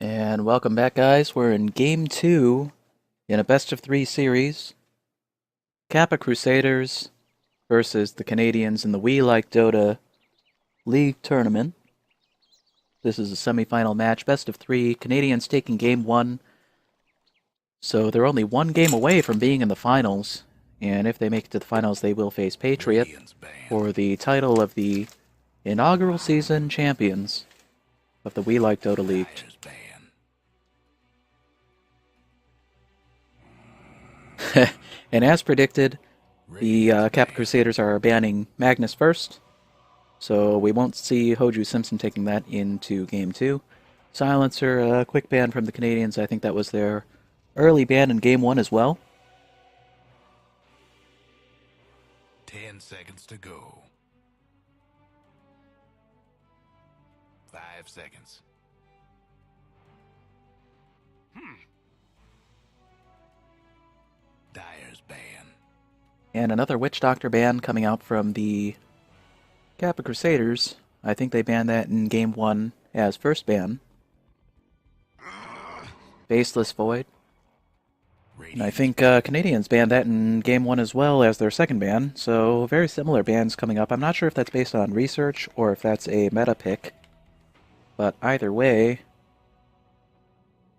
And welcome back, guys. We're in Game 2 in a best-of-3 series. Kappa Crusaders versus the Canadians in the We Like Dota League Tournament. This is a semi-final match, best-of-3. Canadians taking Game 1. So they're only one game away from being in the finals. And if they make it to the finals, they will face Patriot for the title of the inaugural season champions of the We Like Dota League. And as predicted, the Kappa Crusaders are banning Magnus first, so we won't see Hoju Simpson taking that into Game 2. Silencer, a quick ban from the Canadians. I think that was their early ban in Game 1 as well. 10 seconds to go. 5 seconds. Dyer's ban. And another Witch Doctor ban coming out from the Kappa Crusaders. I think they banned that in Game 1 as first ban. Faceless Void. And I think Canadians banned that in Game 1 as well as their second ban, so very similar bans coming up. I'm not sure if that's based on research or if that's a meta pick, but either way,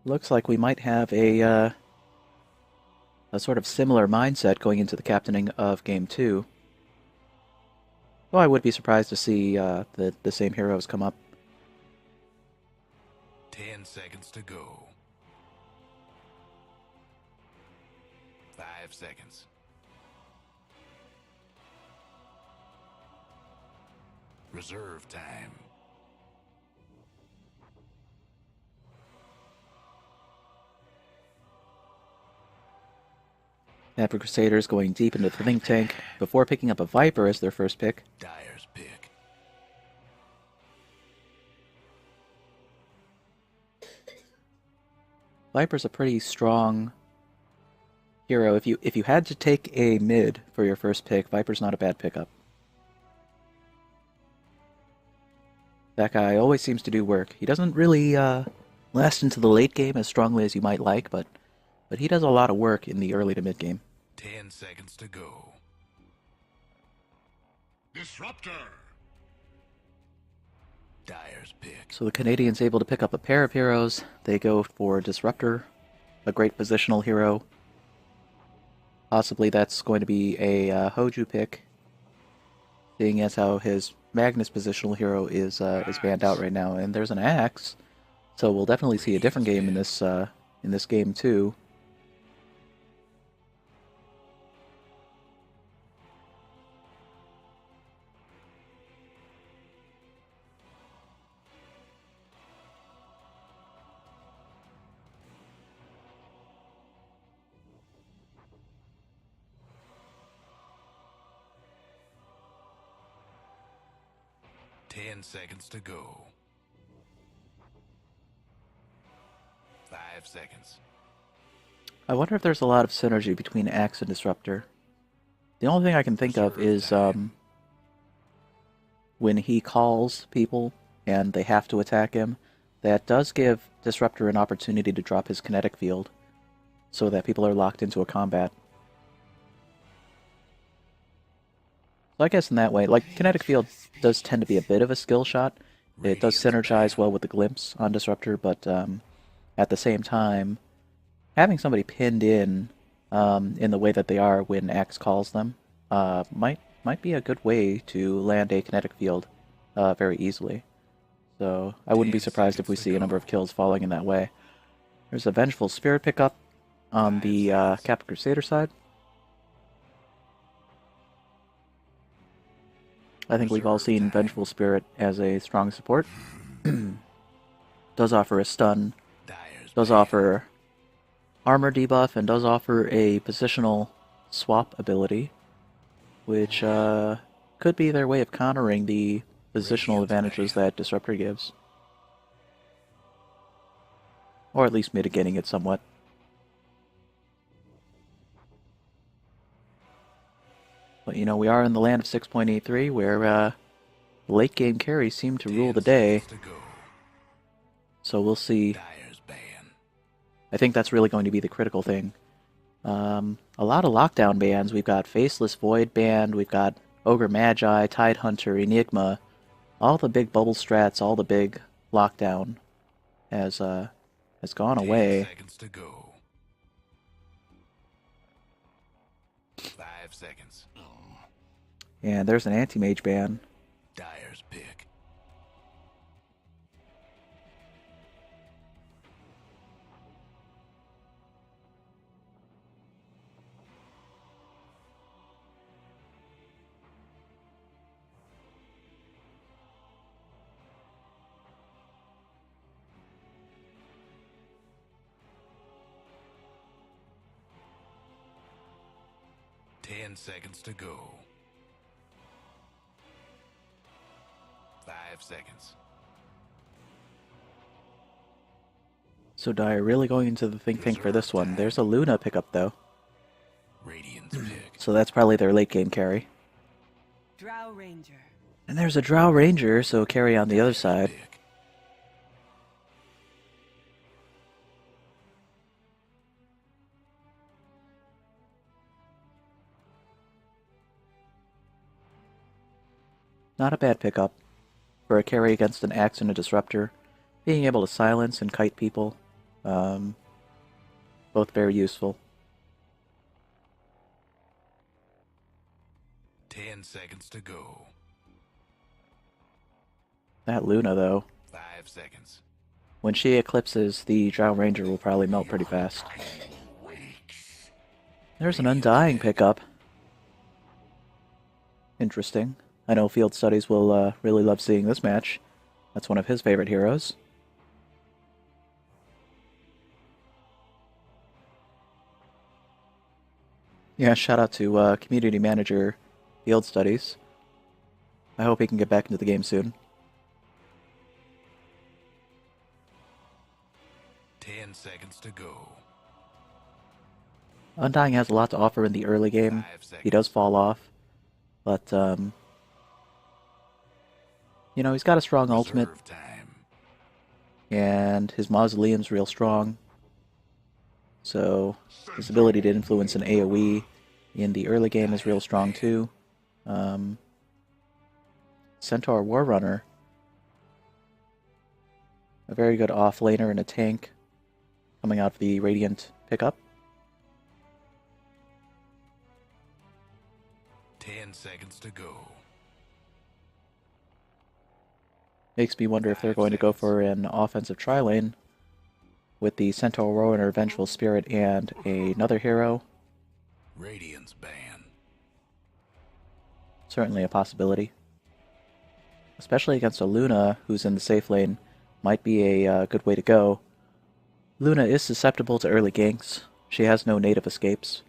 looks like we might have a sort of similar mindset going into the captaining of Game 2. Though I would be surprised to see the same heroes come up. 10 seconds to go. 5 seconds. Reserve time. Kappa Crusaders going deep into the think tank before picking up a Viper as their first pick. Dyer's pick. Viper's a pretty strong hero. If you had to take a mid for your first pick, Viper's not a bad pickup. That guy always seems to do work. He doesn't really last into the late game as strongly as you might like, but he does a lot of work in the early to mid game. 10 seconds to go. Disruptor. Dyer's pick. So the Canadians able to pick up a pair of heroes. They go for Disruptor, a great positional hero. Possibly that's going to be a Hoju pick, seeing as how his Magnus positional hero is banned out right now. And there's an Axe, so we'll definitely see a different game in this game too. Ten seconds to go. 5 seconds. I wonder if there's a lot of synergy between Axe and Disruptor. The only thing I can think of is when he calls people and they have to attack him, that does give Disruptor an opportunity to drop his kinetic field so that people are locked into a combat. So I guess in that way, like, kinetic field does tend to be a bit of a skill shot. It does synergize well with the glimpse on Disruptor, but at the same time, having somebody pinned in the way that they are when Axe calls them might be a good way to land a kinetic field very easily. So I wouldn't be surprised if we see a number of kills falling in that way. There's a Vengeful Spirit pickup on the Kappa Crusader side. I think we've all seen Vengeful Spirit as a strong support. Does offer a stun, does offer armor debuff, and does offer a positional swap ability, which could be their way of countering the positional advantages that Disruptor gives. Or at least mitigating it somewhat. But, you know, we are in the land of 6.83, where late game carries seem to rule the day. So we'll see I think that's really going to be the critical thing. A lot of lockdown bans. We've got Faceless Void banned, we've got Ogre Magi, Tidehunter, Enigma, all the big bubble strats, all the big lockdown has gone 10 away. seconds to go. 5 seconds. And there's an anti-mage ban. Dyer's pick. Ten seconds to go. 5 seconds. So Dyer really going into the think for this one. There's a Luna pickup though. Radiant's pick. So that's probably their late game carry. Drow Ranger. And there's a Drow Ranger, so carry on the other side. Pick. Not a bad pickup. For a carry against an Axe and a Disruptor, being able to silence and kite people, both very useful. 10 seconds to go. That Luna, though, 5 seconds. when she eclipses, the Drow Ranger will probably melt pretty fast. There's an Undying pickup. Interesting. I know Field Studies will really love seeing this match. That's one of his favorite heroes. Yeah, shout out to community manager Field Studies. I hope he can get back into the game soon. 10 seconds to go. Undying has a lot to offer in the early game. 5 seconds. He does fall off, but you know, he's got a strong ultimate, Reserve time. and his Mausoleum's real strong. So his ability to influence an AoE in the early game is real strong too. Centaur Warrunner, a very good offlaner and a tank, coming out of the Radiant pickup. 10 seconds to go. Makes me wonder if they're going to go for an offensive tri-lane with the Centaur Warrunner, Vengeful Spirit, and another hero. Radiant's ban. Certainly a possibility. Especially against a Luna, who's in the safe lane, might be a good way to go. Luna is susceptible to early ganks. She has no native escapes.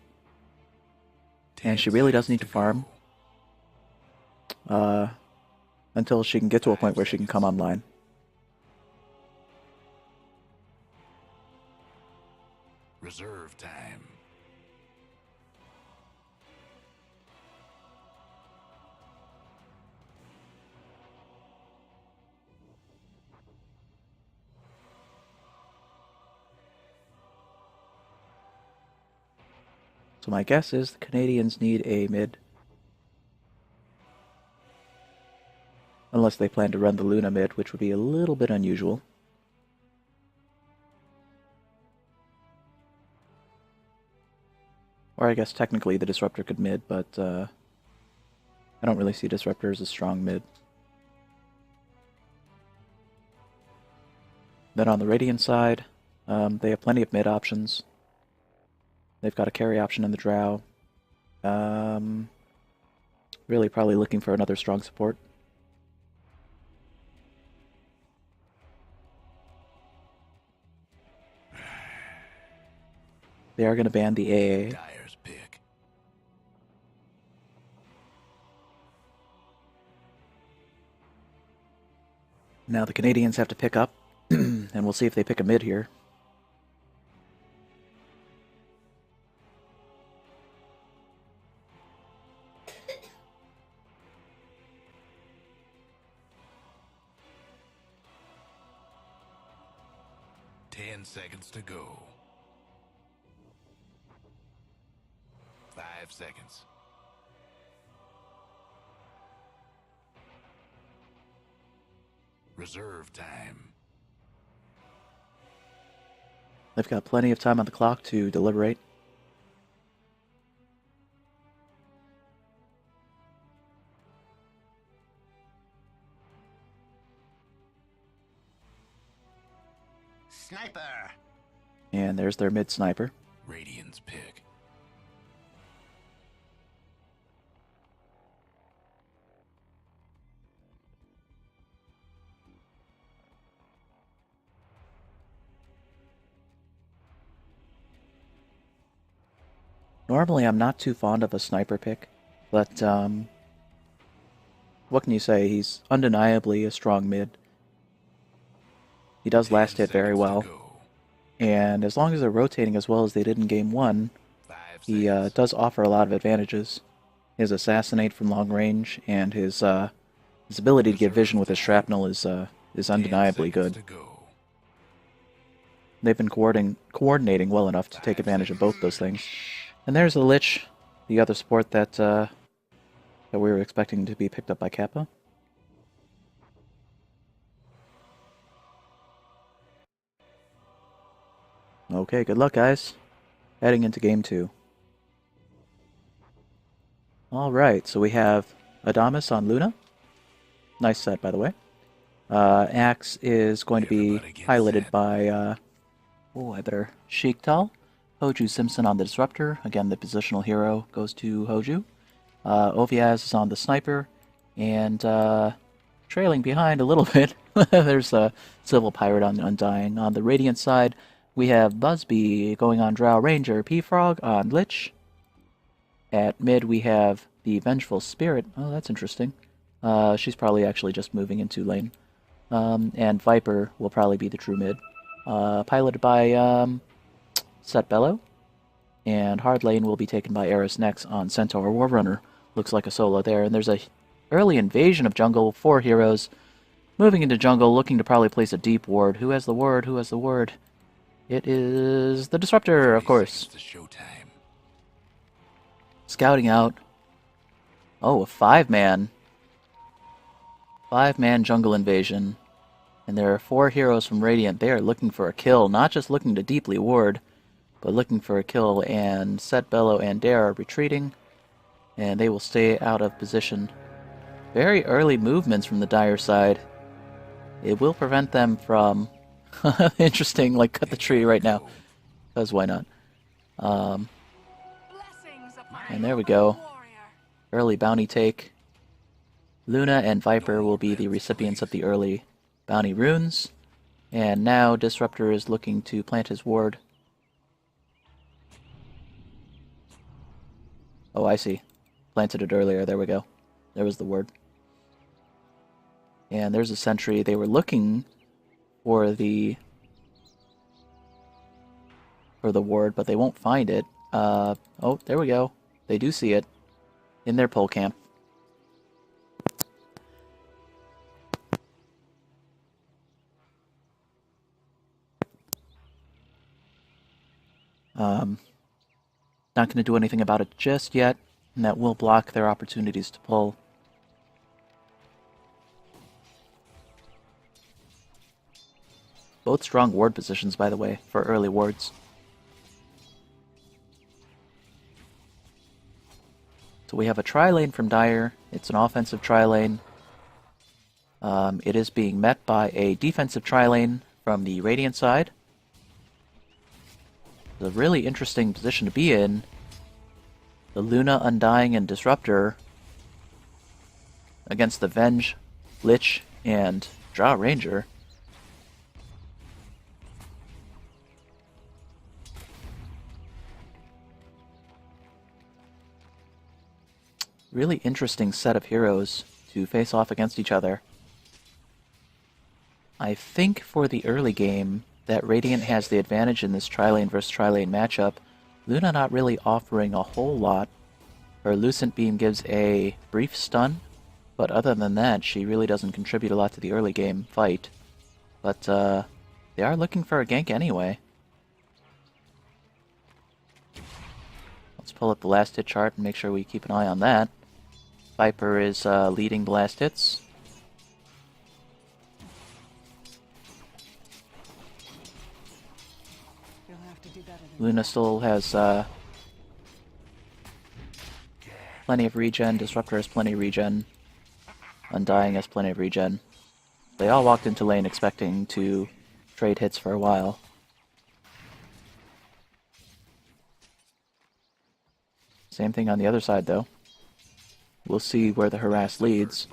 And she really does need to farm. Until she can get to a point where she can come online. Reserve time. So my guess is the Canadians need a mid. Unless they plan to run the Luna mid, which would be a little bit unusual. Or I guess technically the Disruptor could mid, but I don't really see Disruptor as a strong mid. Then on the Radiant side, they have plenty of mid options. They've got a carry option in the Drow. Really probably looking for another strong support. They are going to ban the AA. Dyer's pick. Now the Canadians have to pick up, and we'll see if they pick a mid here. Ten seconds to go. seconds. Reserve time. They've got plenty of time on the clock to deliberate. Sniper! And there's their mid sniper. Radiant's pick. Normally, I'm not too fond of a sniper pick, but what can you say? He's undeniably a strong mid. He does 10 last hit very seconds to well, go. and as long as they're rotating as well as they did in Game 1, 5 he seconds. does offer a lot of advantages. His assassinate from long range and his ability to get vision with his shrapnel is 10 undeniably seconds good. to go. They've been coordinating well enough to take advantage of both those things. And there's the Lich, the other support that we were expecting to be picked up by Kappa. Okay, good luck, guys. Heading into Game 2. Alright, so we have Adamas on Luna. Nice set, by the way. Axe is going to be Everybody get piloted set. by, I better Sheiktal. Hoju Simpson on the Disruptor. Again, the positional hero goes to Hoju. Oviaz is on the Sniper. And, trailing behind a little bit, there's a Civil Pirate on the Undying. On the Radiant side, we have Busby going on Drow Ranger, P-Frog on Lich. At mid, we have the Vengeful Spirit. Oh, that's interesting. She's probably actually just moving into lane. And Viper will probably be the true mid. Piloted by Set Bellow. And hard lane will be taken by Eris next on Centaur Warrunner. Looks like a solo there. And there's a early invasion of jungle. 4 heroes moving into jungle, looking to probably place a deep ward. Who has the ward? Who has the ward? It is the Disruptor, of 30 course. seconds to showtime. Scouting out. Oh, a 5-man. 5-man jungle invasion. And there are 4 heroes from Radiant. They are looking for a kill, not just looking to deeply ward, but looking for a kill. And Set Bellow and Dare are retreating, and they will stay out of position. Very early movements from the Dire side. It will prevent them from... Interesting, like cut the tree right now. Because why not? And there we go. Early bounty take. Luna and Viper will be the recipients of the early bounty runes. And now Disruptor is looking to plant his ward. Oh, I see. Planted it earlier. There we go. There was the word. And there's a sentry. They were looking for the ward, but they won't find it. Oh, there we go. They do see it in their pole camp. Not going to do anything about it just yet, and that will block their opportunities to pull. Both strong ward positions, by the way, for early wards. So we have a tri-lane from Dire. It's an offensive tri-lane. It is being met by a defensive tri-lane from the Radiant side. It's a really interesting position to be in. The Luna, Undying, and Disruptor against the Venge, Lich, and Drow Ranger. Really interesting set of heroes to face off against each other. I think for the early game that Radiant has the advantage in this tri-lane versus tri-lane matchup. Luna not really offering a whole lot. Her Lucent Beam gives a brief stun, but other than that, she really doesn't contribute a lot to the early game fight. But they are looking for a gank anyway. Let's pull up the last hit chart and make sure we keep an eye on that. Viper is leading the last hits. You'll have to do better than Luna still has plenty of regen. Disruptor has plenty of regen. Undying has plenty of regen. They all walked into lane expecting to trade hits for a while. Same thing on the other side, though. We'll see where the harass leads.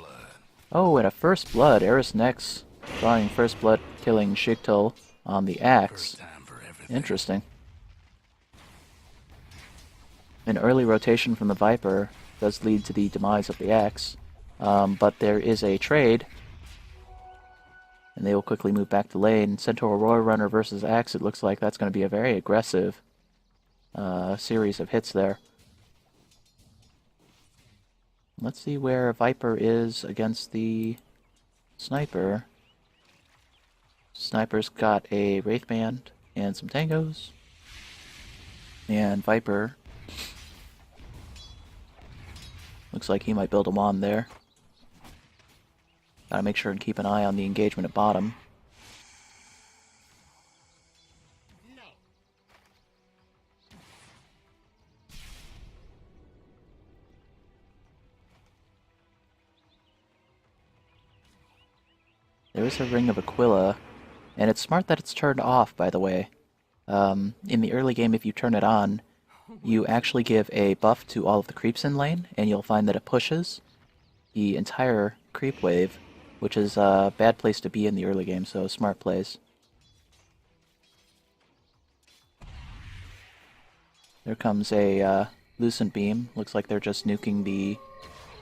Oh, and a first blood. Eris Nex drawing first blood, killing Shigtul on the axe. Interesting. An early rotation from the Viper does lead to the demise of the axe, but there is a trade, and they will quickly move back to lane. Centaur Roar Runner versus axe. It looks like that's going to be a very aggressive series of hits there. Let's see where Viper is against the Sniper. Sniper's got a Wraithband and some Tangos. And Viper looks like he might build a wand there. Gotta make sure and keep an eye on the engagement at bottom. There is a Ring of Aquila, and it's smart that it's turned off, by the way. In the early game, if you turn it on, you actually give a buff to all of the creeps in lane, and you'll find that it pushes the entire creep wave, which is a bad place to be in the early game, so smart plays. There comes a Lucent Beam. Looks like they're just nuking the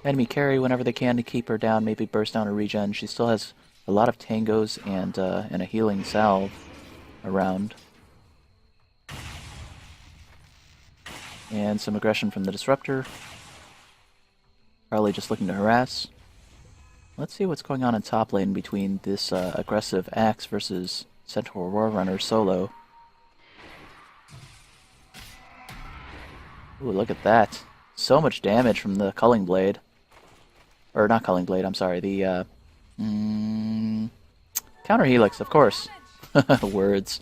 enemy carry whenever they can to keep her down, maybe burst down her regen. She still has a lot of tangos and a healing salve around. And some aggression from the Disruptor. Probably just looking to harass. Let's see what's going on in top lane between this aggressive Axe versus Centaur War Runner solo. Ooh, look at that. So much damage from the Culling Blade. Or not Culling Blade, I'm sorry. The Counter Helix, of course. Words.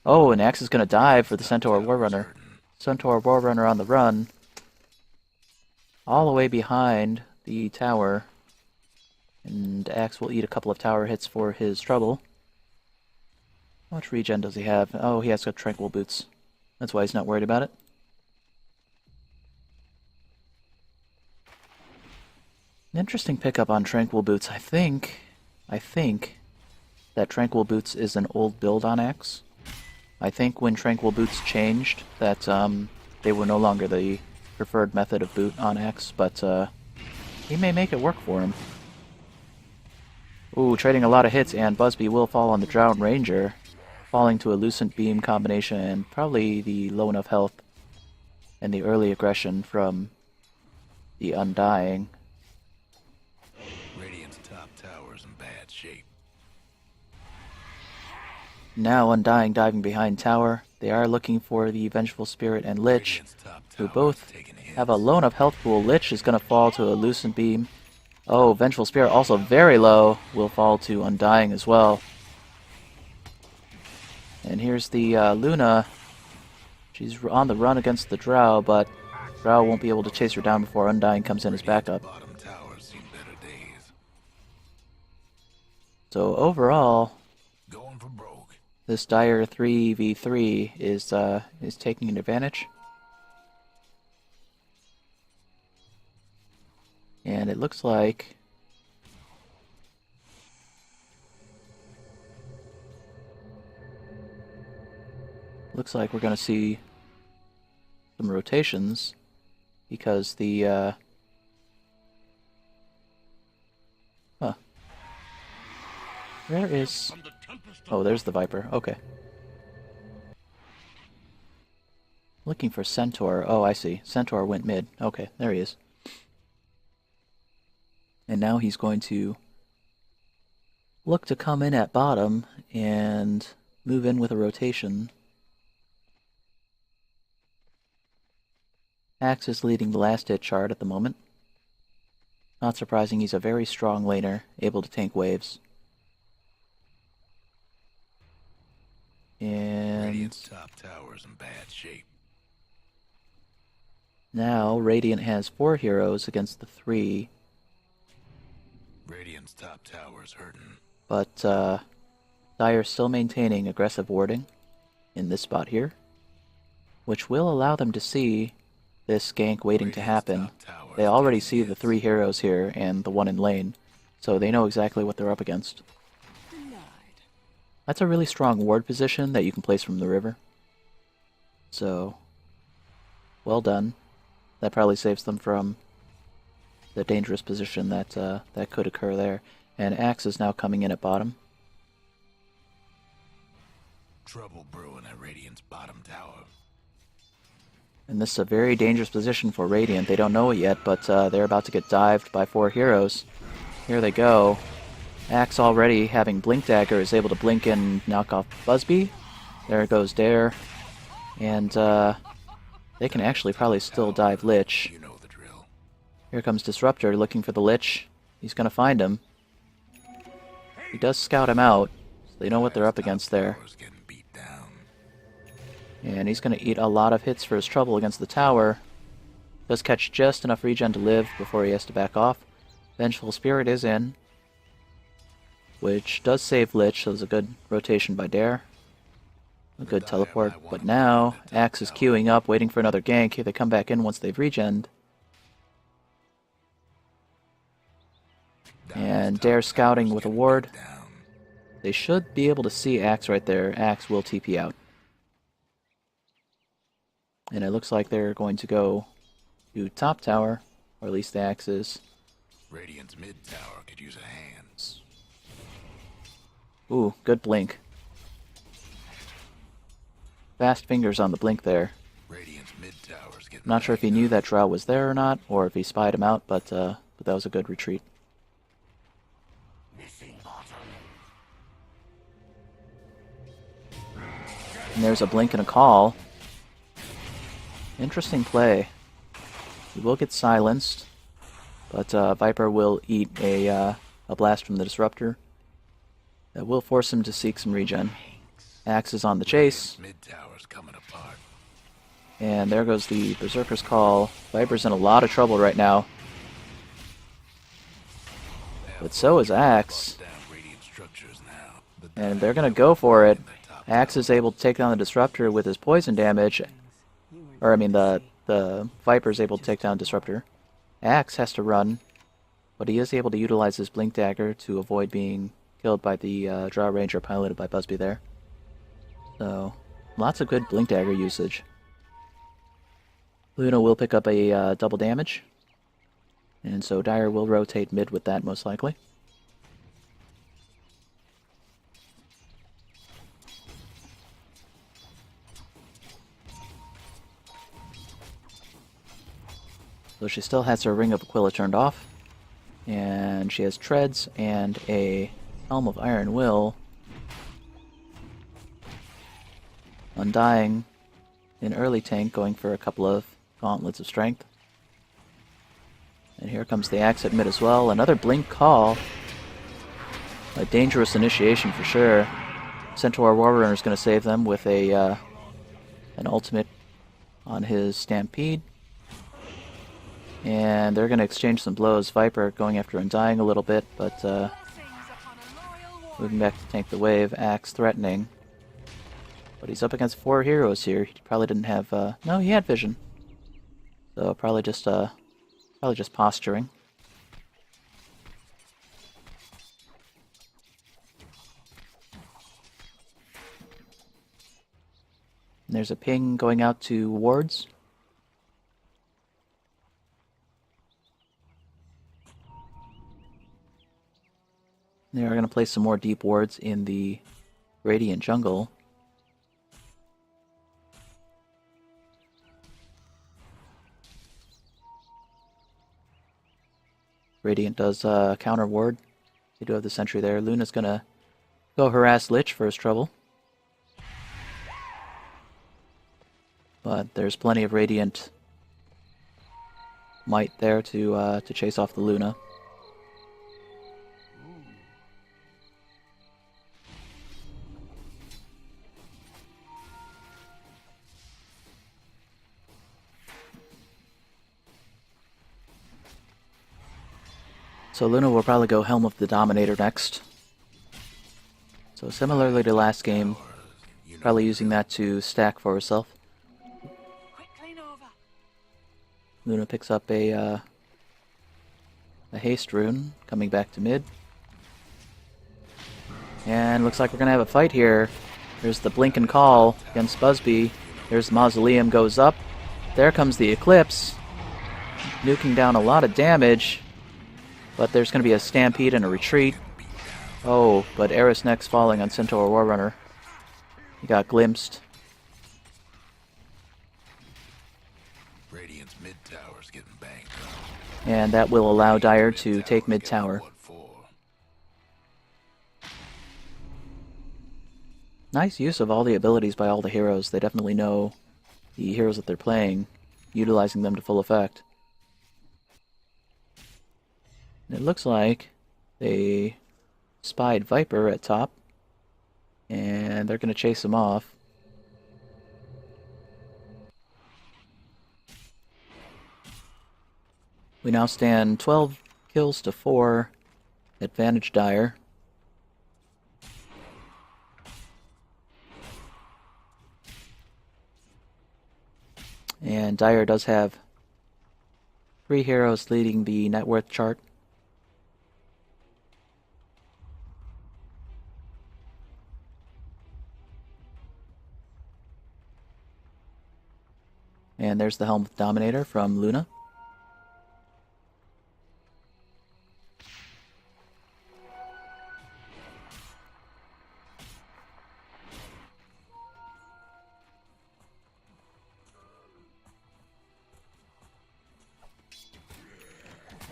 Oh, and Axe is going to dive for the Centaur War Runner. Centaur War Runner on the run. All the way behind the tower. And Axe will eat a couple of tower hits for his trouble. How much regen does he have? Oh, he has got Tranquil Boots. That's why he's not worried about it. An interesting pickup on Tranquil Boots. I think that Tranquil Boots is an old build on Axe. I think when Tranquil Boots changed, that they were no longer the preferred method of boot on Axe, but he may make it work for him. Ooh, trading a lot of hits, and Busby will fall on the Drowned Ranger, falling to a Lucent Beam combination, and probably the low enough health and the early aggression from the Undying. Radiant's top tower's in bad shape. Now Undying diving behind tower. They are looking for the Vengeful Spirit and Lich, who both have a low enough health pool. Lich is going to fall to a Lucent Beam. Oh, Vengeful Spirit also very low, will fall to Undying as well. And here's the Luna. She's on the run against the Drow, but Drow won't be able to chase her down before Undying comes in as backup. Bottom tower's seen better days. So overall, Going for broke. this dire 3v3 is taking an advantage. And it looks like we're going to see some rotations because the where is... Oh, there's the Viper. Okay. Looking for Centaur. Oh, I see. Centaur went mid. Okay, there he is. And now he's going to look to come in at bottom and move in with a rotation. Axe is leading the last-hit chart at the moment. Not surprising, he's a very strong laner, able to tank waves. And Radiant's top tower's in bad shape. now Radiant has 4 heroes against the 3, Radiant's top tower's hurting. but Dire's still maintaining aggressive warding in this spot here, which will allow them to see this gank waiting to happen. They already see the 3 heroes here and the 1 in lane, so they know exactly what they're up against. That's a really strong ward position that you can place from the river. So, well done. That probably saves them from the dangerous position that that could occur there. And Axe is now coming in at bottom. Trouble brewing at Radiant's bottom tower. And this is a very dangerous position for Radiant. They don't know it yet, but they're about to get dived by 4 heroes. Here they go. Axe already having Blink Dagger is able to blink and knock off Busby. There goes Dare. And they can actually probably still dive Lich. You know the drill. Here comes Disruptor looking for the Lich. He's going to find him. He does scout him out, so they know what they're up against there. Tower's getting beat down. And he's going to eat a lot of hits for his trouble against the tower. Does catch just enough regen to live before he has to back off. Vengeful Spirit is in, which does save Lich, so there's a good rotation by Dare. A good teleport. But now, Axe is queuing up, waiting for another gank. Here they come back in once they've regened. And Dare scouting with a ward. They should be able to see Axe right there. Axe will TP out. And it looks like they're going to go to top tower, or at least the Axe is. Radiant's mid tower could use a hand. Ooh, good blink. Fast fingers on the blink there. Radiant's mid tower's getting. I'm not sure if he knew that Drow was there or not, or if he spied him out, but that was a good retreat. And there's a blink and a call. Interesting play. He will get silenced, but Viper will eat a blast from the Disruptor. That will force him to seek some regen. Axe is on the chase. Mid tower's coming apart. And there goes the Berserker's Call. Viper's in a lot of trouble right now. But so is Axe. Down Radiant structures now. And they're going to go for it. Axe is able to take down the Disruptor with his poison damage. Or, I mean, the Viper's able to take down Disruptor. Axe has to run. But he is able to utilize his Blink Dagger to avoid being killed by the Drow Ranger piloted by Busby there. So, lots of good Blink Dagger usage. Luna will pick up a double damage. And so Dire will rotate mid with that most likely. So she still has her Ring of Aquila turned off. And she has Treads and a Helm of Iron Will. Undying in early tank, going for a couple of Gauntlets of Strength. And here comes the Axe at mid as well. Another Blink Call. A dangerous initiation for sure. Centaur Warrunner is going to save them with an ultimate on his Stampede. And they're going to exchange some blows. Viper going after Undying a little bit, but moving back to tank the wave. Axe threatening. But he's up against 4 heroes here. He probably didn't have... no, he had vision. So probably just posturing. And there's a ping going out to wards. They are going to place some more deep wards in the Radiant jungle. Radiant does counter ward. They do have the sentry there. Luna's going to go harass Lich for his trouble. But there's plenty of Radiant might there to chase off the Luna. So Luna will probably go Helm of the Dominator next. So similarly to last game, probably using that to stack for herself. Quickly, Nova. Luna picks up a haste rune, coming back to mid. And looks like we're going to have a fight here. There's the blink and call against Busby. There's the Mausoleum goes up. There comes the Eclipse, nuking down a lot of damage. But there's going to be a stampede and a retreat. Oh, but Eris next falling on Centaur Warrunner. He got glimpsed. Radiant's mid tower's getting banged up. And that will allow Dire to take mid tower. What for? Nice use of all the abilities by all the heroes. They definitely know the heroes that they're playing, utilizing them to full effect. It looks like they spied Viper at top, and they're going to chase him off. We now stand 12 kills to 4, advantage Dire. And Dire does have 3 heroes leading the net worth chart. And there's the Helm of the Dominator from Luna.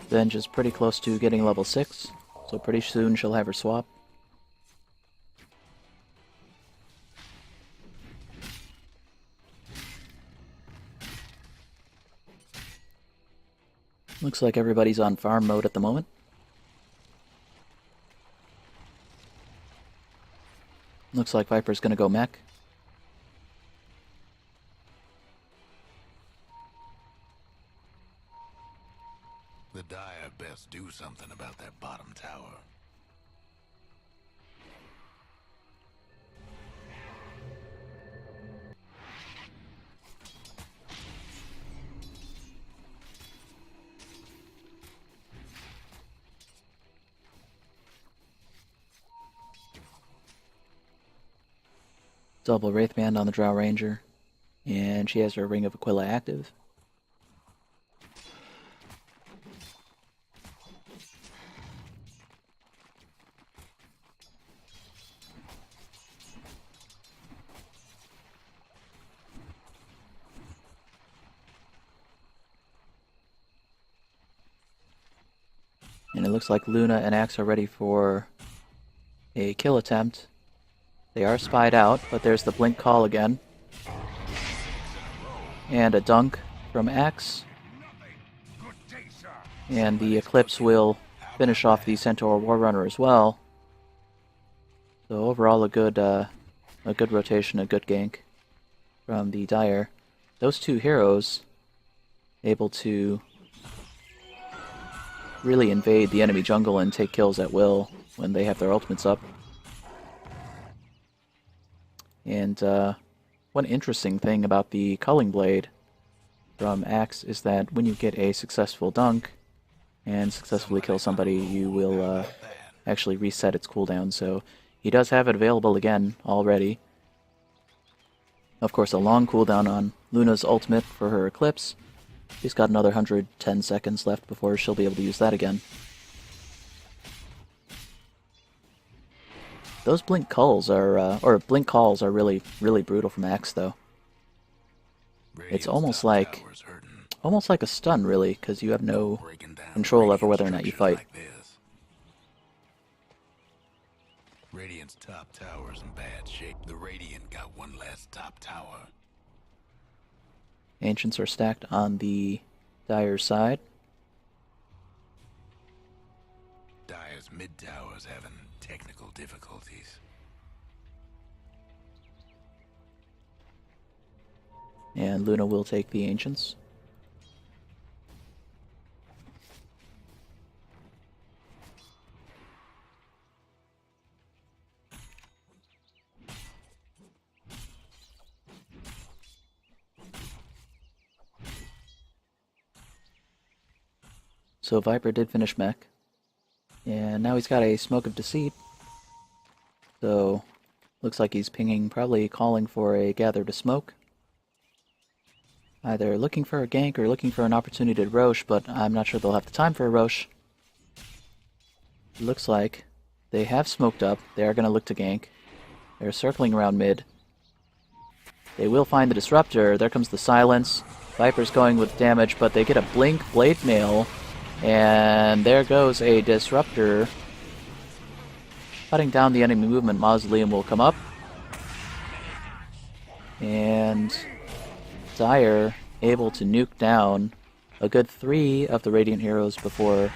Venge is pretty close to getting level 6, so pretty soon she'll have her swap. Looks like everybody's on farm mode at the moment. Looks like Viper's gonna go mech. The Dire best do something about that bottom tower. Double Wraithband on the Drow Ranger. And she has her Ring of Aquila active. And it looks like Luna and Axe are ready for a kill attempt. They are spied out, but there's the blink call again. And a dunk from Axe. And the Eclipse will finish off the Centaur Warrunner as well. So overall a good rotation, a good gank from the Dire. Those two heroes able to really invade the enemy jungle and take kills at will when they have their ultimates up. And one interesting thing about the Culling Blade from Axe is that when you get a successful dunk and successfully kill somebody, you will actually reset its cooldown. So he does have it available again already. Of course, a long cooldown on Luna's ultimate for her Eclipse. She's got another 110 seconds left before she'll be able to use that again. Those blink calls are, really brutal from Axe, though. It's almost like a stun, really, because you have no control over whether or not you fight. Radiant's top tower's in bad shape. The Radiant got one last top tower. Ancients are stacked on the Dire's side. Dire's mid tower's having technical difficulties. And Luna will take the Ancients. So Viper did finish mech. And now he's got a Smoke of Deceit. So, looks like he's pinging, probably calling for a Gather to Smoke. Either looking for a gank or looking for an opportunity to Roche, but I'm not sure they'll have the time for a Roche. It looks like they have smoked up. They are going to look to gank. They're circling around mid. They will find the Disruptor. There comes the Silence. Viper's going with damage, but they get a Blink Blade Mail. And there goes a Disruptor. Cutting down the enemy movement, Mausoleum will come up. And Dire able to nuke down a good 3 of the Radiant heroes before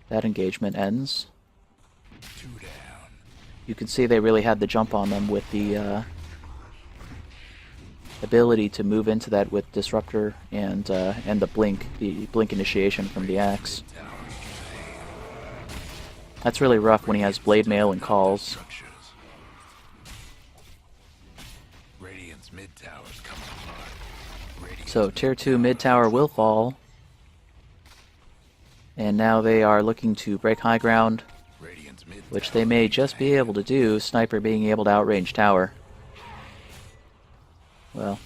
that engagement ends. 2 down. You can see they really had the jump on them with the ability to move into that with Disruptor and the blink initiation from the axe. That's really rough when he has Blade Mail and calls. Radiant's mid tower's coming apart. So tier 2 mid tower will fall. And now they are looking to break high ground, which they may just be able to do, Sniper being able to outrange tower. Well,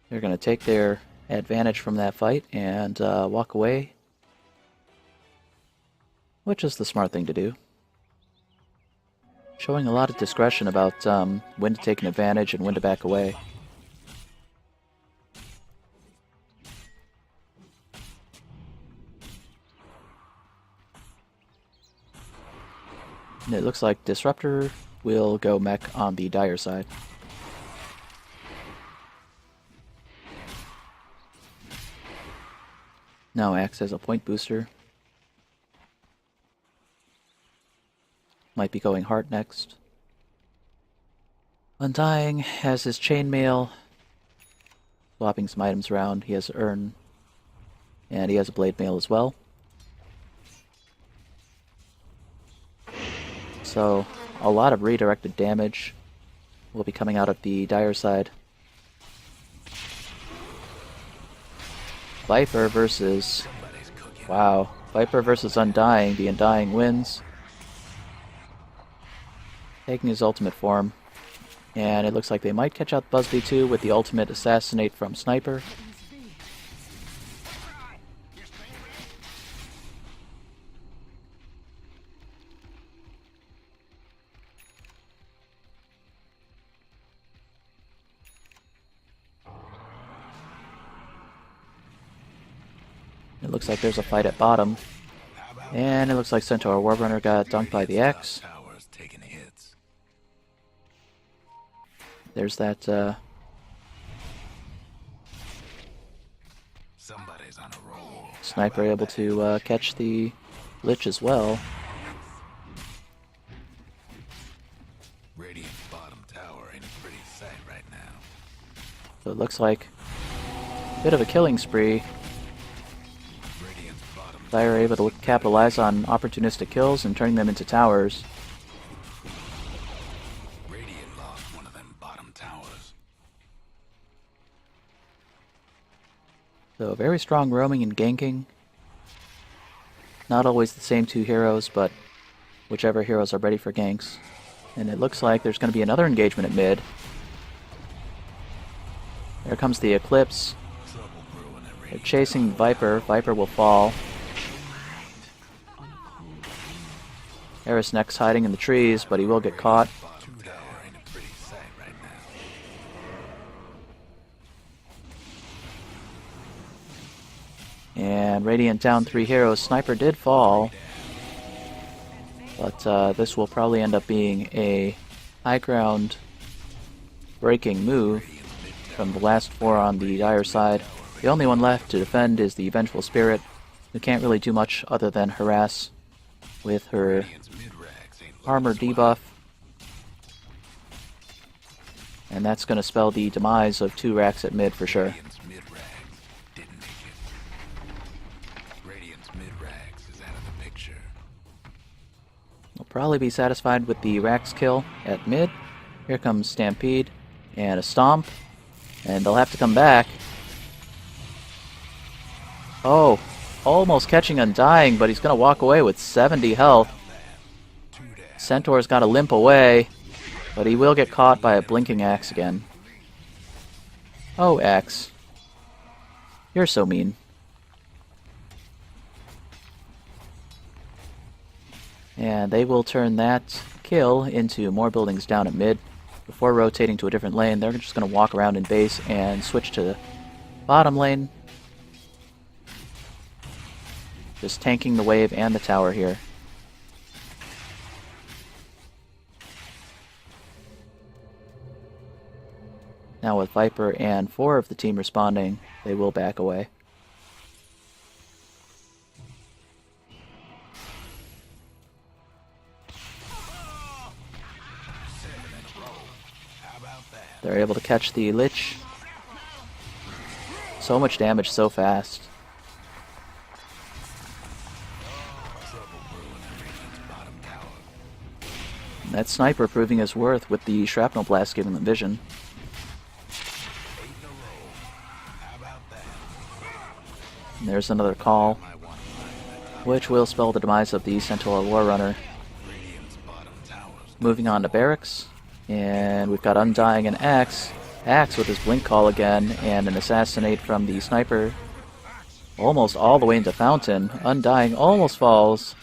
they're going to take their advantage from that fight and walk away, which is the smart thing to do. Showing a lot of discretion about when to take an advantage and when to back away. And it looks like Disruptor will go mech on the Dire side. Now acts as a point booster. Might be going Heart next. Undying has his Chainmail. Swapping some items around. He has Urn. And he has a Blade Mail as well. So, a lot of redirected damage will be coming out of the Dire side. Viper versus... Wow. Viper versus Undying. The Undying wins. Taking his ultimate form. And it looks like they might catch out Busby too with the ultimate Assassinate from Sniper. It looks like there's a fight at bottom. And it looks like Centaur Warrunner got dunked by the X. There's that, Somebody's on a roll. Sniper able to catch the Lich as well. Radiant's bottom tower ain't a pretty sight right now. So it looks like a bit of a killing spree. Radiant's bottom Dire able to capitalize on opportunistic kills and turning them into towers. Radiant lost one of them bottom towers. So very strong roaming and ganking. Not always the same two heroes, but whichever heroes are ready for ganks. And it looks like there's going to be another engagement at mid. There comes the Eclipse. Trouble brewing at They're Radiant. chasing Viper. Viper will fall. Eris next hiding in the trees, but he will get caught. Bottom tower ain't a pretty sight right now. And Radiant down 3 heroes. Sniper did fall. But this will probably end up being a high ground breaking move. from the last 4 on the Dire side. The only one left to defend is the Vengeful Spirit, who can't really do much other than harass with her Radiant's mid-rags ain't looking armor swell. debuff. And that's going to spell the demise of 2 racks at mid for sure. Radiant's mid-rags didn't make it. Radiant's mid-rags is out of the picture. We'll probably be satisfied with the Rax kill at mid. Here comes Stampede and a Stomp. And they'll have to come back. Oh, almost catching Undying, but he's going to walk away with 70 health. Centaur's got to limp away, but he will get caught by a Blinking Axe again. Oh, Axe. You're so mean. And they will turn that kill into more buildings down at mid. Before rotating to a different lane, they're just going to walk around in base and switch to the bottom lane. Just tanking the wave and the tower here. Now with Viper and 4 of the team responding, they will back away. They're able to catch the Lich. So much damage so fast. And that sniper proving his worth with the shrapnel blast giving them vision. And there's another call, which will spell the demise of the Centaur Warrunner. Moving on to barracks. And we've got Undying and Axe. Axe with his blink call again, and an assassinate from the sniper. Almost all the way into Fountain. Undying almost falls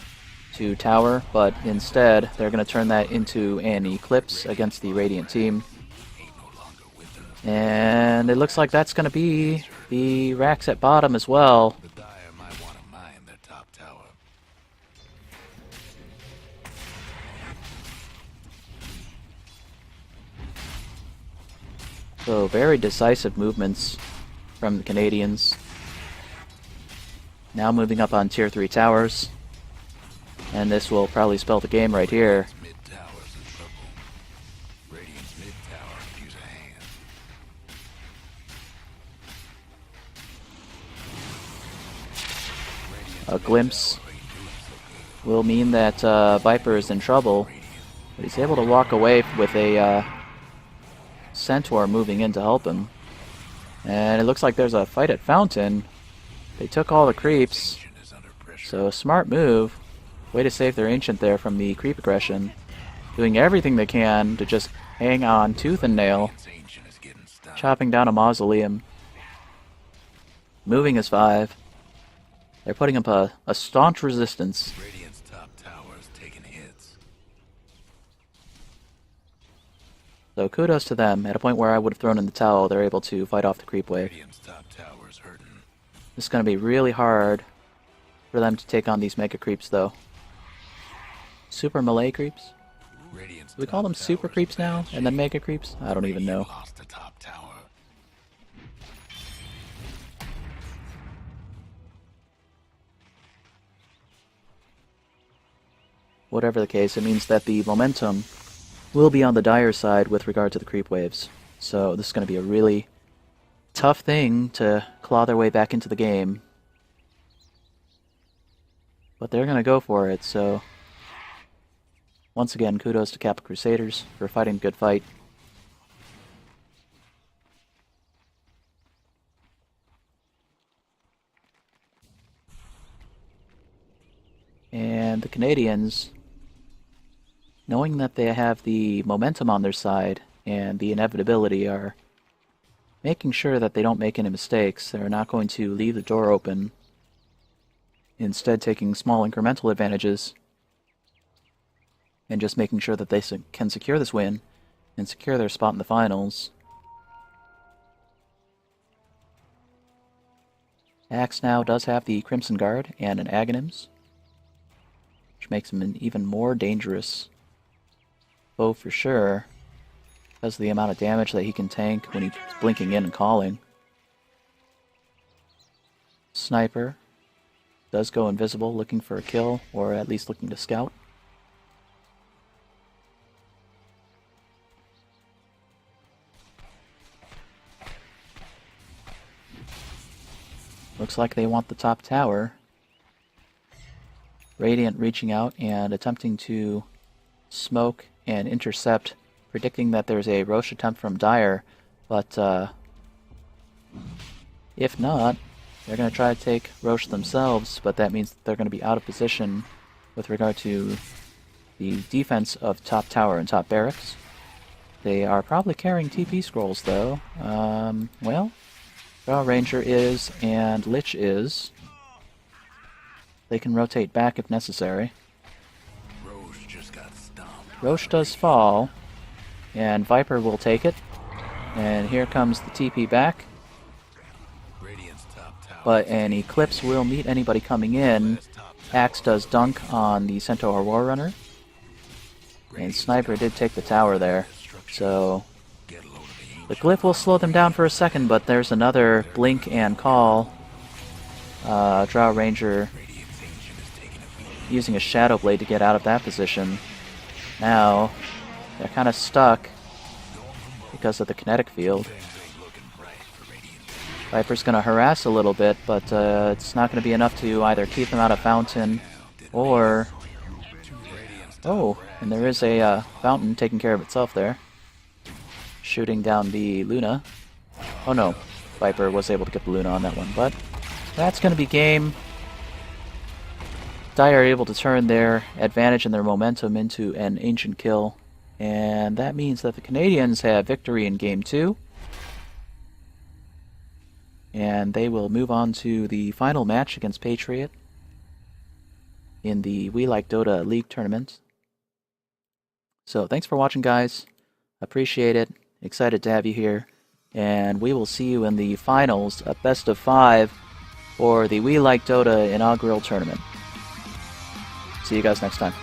to tower, but instead they're going to turn that into an Eclipse against the Radiant team. And it looks like that's going to be the racks at bottom as well. The Dire might want to mine their top tower. So very decisive movements from the Canadians. Now moving up on tier 3 towers. And this will probably spell the game right here. Mid tower's in trouble. Radiant's mid tower could use a hand. A glimpse will mean that Viper is in trouble. But he's able to walk away with a Centaur moving in to help him. And it looks like there's a fight at Fountain. They took all the creeps. Ancient is under pressure. So a smart move. Way to save their Ancient there from the creep aggression. Doing everything they can to just hang on tooth and nail. Radiant's Ancient is getting stunned. Chopping down a mausoleum. Moving is 5. They're putting up a staunch resistance. Radiant's top tower is taking hits. So kudos to them. At a point where I would have thrown in the towel, they're able to fight off the creep wave. Radiant's top tower is hurting. It's going to be really hard for them to take on these mega creeps, though. Super melee creeps? Radiant's Do we call them top super tower's creeps in now? bad And then shape. mega creeps? I don't even know. Lost the top tower. Whatever the case, it means that the momentum will be on the Dire side with regard to the creep waves. So this is going to be a really tough thing to claw their way back into the game. But they're going to go for it, so once again, kudos to Kappa Crusaders for fighting a good fight. And the Canadians, knowing that they have the momentum on their side and the inevitability, are making sure that they don't make any mistakes. They're not going to leave the door open, instead taking small incremental advantages and just making sure that they can secure this win and secure their spot in the finals. Axe now does have the Crimson Guard and an Aghanims, which makes him an even more dangerous foe for sure. because of the amount of damage that he can tank when he's blinking in and calling. Sniper does go invisible, looking for a kill, or at least looking to scout. Looks like they want the top tower. Radiant reaching out and attempting to smoke and intercept, predicting that there's a Roche attempt from Dire, but if not, they're going to try to take Roche themselves, but that means that they're going to be out of position with regard to the defense of top tower and top barracks. They are probably carrying TP scrolls though. Well, Draw Ranger is, and Lich is. They can rotate back if necessary. Roche just got stomped. Roche does fall, and Viper will take it. And here comes the TP back. Radiant's top tower. But an Eclipse will meet anybody coming in. Axe does dunk on the Centaur War Runner. And Sniper did take the tower there. So Get a load of the the Glyph will slow them down for a second, but there's another blink and call. Drow Ranger Radiant's ancient is taking a beat. using a Shadow Blade to get out of that position. Now, they're kind of stuck because of the kinetic field. Things ain't looking bright for Radiant. Viper's going to harass a little bit, but it's not going to be enough to either keep them out of Fountain or... Oh, and there is a Fountain taking care of itself there. Shooting down the Luna. Oh no, Viper was able to get the Luna on that one, but that's going to be game. Dire are able to turn their advantage and their momentum into an ancient kill, and that means that the Canadians have victory in Game 2. And they will move on to the final match against Patriot in the We Like Dota League tournament. So thanks for watching, guys. Appreciate it. Excited to have you here. And we will see you in the finals, a best of 5 for the We Like Dota inaugural tournament. See you guys next time.